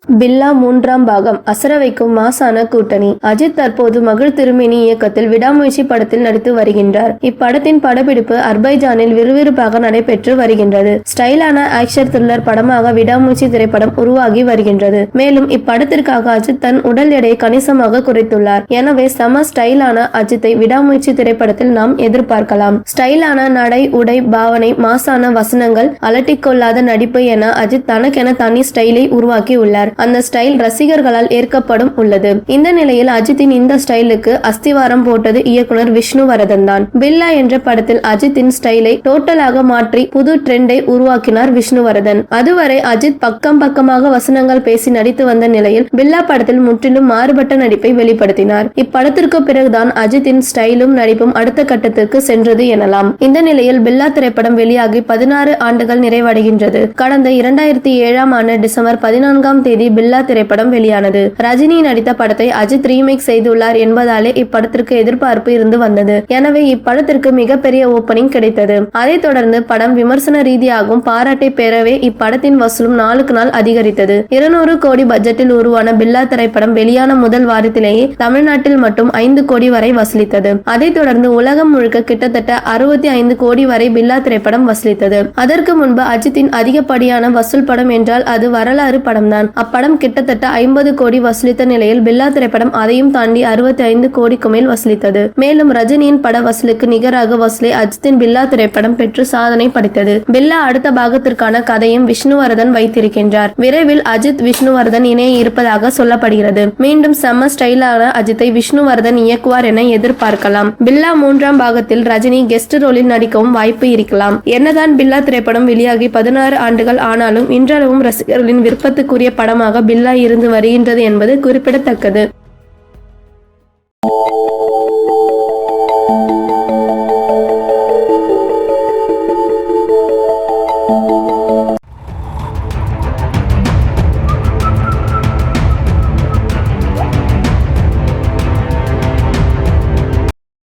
பில்லா மூன்றாம் பாகம் அசர வைக்கும் மாசான கூட்டணி. அஜித் தற்போது மகள் திருமேனி இயக்கத்தில் விடாமுயற்சி படத்தில் நடித்து வருகின்றார். இப்படத்தின் படப்பிடிப்பு அர்பைஜானில் விறுவிறுப்பாக நடைபெற்று வருகின்றது. ஸ்டைலான ஆக்ஷன் த்ரில்லர் படமாக விடாமுயற்சி திரைப்படம் உருவாகி வருகின்றது. மேலும் இப்படத்திற்காக அஜித் தன் உடல் எடையை கணிசமாக குறைத்துள்ளார். எனவே செம ஸ்டைலான அஜித்தை விடாமுயற்சி திரைப்படத்தில் நாம் எதிர்பார்க்கலாம். ஸ்டைலான நடை, உடை, பாவனை, மாசான வசனங்கள், அலட்டிக்கொள்ளாத நடிப்பு என அஜித் தனக்கென தனி ஸ்டைலை உருவாக்கி உள்ளார். அந்த ஸ்டைல் ரசிகர்களால் ஏற்கப்படும் உள்ளது. இந்த நிலையில் அஜித்தின் இந்த ஸ்டைலுக்கு அஸ்திவாரம் போட்டது இயக்குனர் விஷ்ணுவர்தன் தான். பில்லா என்ற படத்தில் அஜித்தின் ஸ்டைலை டோட்டலாக மாற்றி புது ட்ரெண்டை உருவாக்கினார் விஷ்ணுவர்தன். அதுவரை அஜித் பக்கமாக வசனங்கள் பேசி நடித்து வந்த நிலையில் பில்லா படத்தில் முற்றிலும் மாறுபட்ட நடிப்பை வெளிப்படுத்தினார். இப்படத்திற்கு பிறகுதான் அஜித்தின் ஸ்டைலும் நடிப்பும் அடுத்த கட்டத்திற்கு சென்றது எனலாம். இந்த நிலையில் பில்லா திரைப்படம் வெளியாகி 16 ஆண்டுகள் நிறைவடைகின்றது. கடந்த 2007ஆம் ஆண்டு டிசம்பர் 14ஆம் தேதி பில்லா திரைப்படம் வெளியானது. ரஜினி நடித்த படத்தை அஜித் ரீமேக் செய்துள்ளார் என்பதாலே இப்படத்திற்கு எதிர்பார்ப்பு இருந்து வந்தது. எனவே இப்படத்திற்கு மிகப்பெரிய ஓபனிங் கிடைத்தது. அதைத் தொடர்ந்து படம் விமர்சன ரீதியாகவும் பாராட்டை பெறவே இப்படத்தின் வசூலும் நாளுக்கு நாள் அதிகரித்தது. 200 கோடி பட்ஜெட்டில் உருவான பில்லா திரைப்படம் வெளியான முதல் வாரத்திலேயே தமிழ்நாட்டில் மட்டும் 5 கோடி வரை வசூலித்தது. அதைத் தொடர்ந்து உலகம் முழுக்க கிட்டத்தட்ட 65 கோடி வரை பில்லா திரைப்படம் வசூலித்தது. அதற்கு முன்பு அஜித்தின் அதிகப்படியான வசூல் படம் என்றால் அது வரலாறு படம்தான். அப்படம் கிட்டத்தட்ட 50 கோடி வசூலித்த நிலையில் பில்லா திரைப்படம் அதையும் தாண்டி 65 கோடிக்கு மேல் வசூலித்தது. மேலும் ரஜினியின் பட வசூலுக்கு நிகராக வசூலை அஜித்தின் பில்லா திரைப்படம் பெற்று சாதனை படைத்தது. பில்லா அடுத்த பாகத்திற்கான கதையும் விஷ்ணுவர்தன் வைத்திருக்கின்றார். விரைவில் அஜித் விஷ்ணுவர்தன் இணைய இருப்பதாக சொல்லப்படுகிறது. மீண்டும் செம்ம ஸ்டைலான அஜித்தை விஷ்ணுவர்தன் இயக்குவார் என எதிர்பார்க்கலாம். பில்லா மூன்றாம் பாகத்தில் ரஜினி கெஸ்ட் ரோலில் நடிக்கவும் வாய்ப்பு இருக்கலாம். என்னதான் பில்லா திரைப்படம் வெளியாகி 16 ஆண்டுகள் ஆனாலும் இன்றளவும் ரசிகர்களின் விருப்பத்துக்குரிய படமாக பில்லா இருந்து வருகின்றது என்பது குறிப்பிடத்தக்கது.